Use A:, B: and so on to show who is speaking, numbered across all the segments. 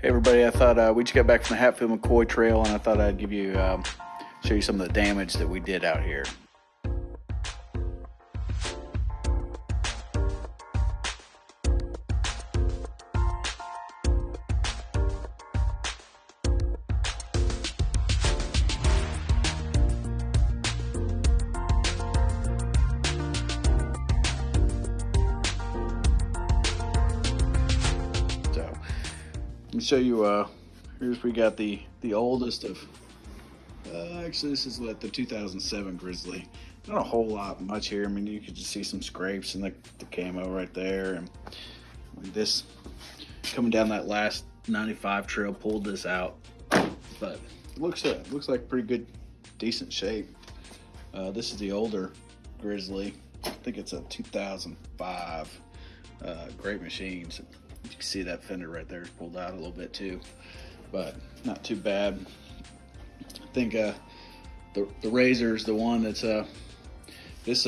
A: Hey everybody, I thought we just got back from the Hatfield McCoy trail, and I thought I'd give you, show you some of the damage that we did out here. Let me show you, here's we got the oldest of, actually this is what, the 2007 Grizzly. Not a whole lot much here. I mean, you could just see some scrapes and the camo right there. And this, coming down that last 95 trail, pulled this out. But it looks like pretty good, decent shape. This is the older Grizzly. I think it's a 2005, great machines. You can see that fender right there is pulled out a little bit too, but not too bad. I think the Razor is the one that's this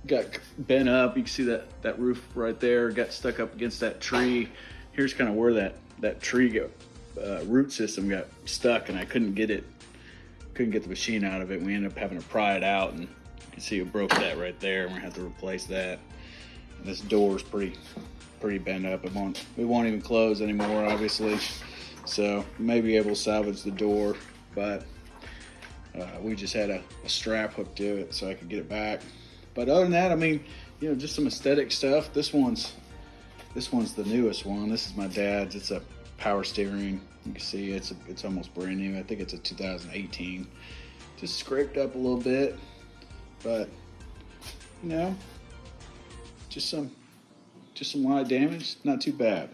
A: got bent up. You can see that roof right there got stuck up against that tree. Here's kind of where that tree root system got stuck, and I couldn't get the machine out of it. We ended up having to pry it out, and you can see it broke that right there. We're gonna have to replace that. And this door is pretty bent up. It won't even close anymore, obviously. So may be able to salvage the door, but we just had a strap hooked to it so I could get it back. But other than that, I mean, you know, just some aesthetic stuff. This one's the newest one. This is my dad's. It's a power steering. You can see it's almost brand new. I think it's a 2018. Just scraped up a little bit, but you know, just some light damage, not too bad.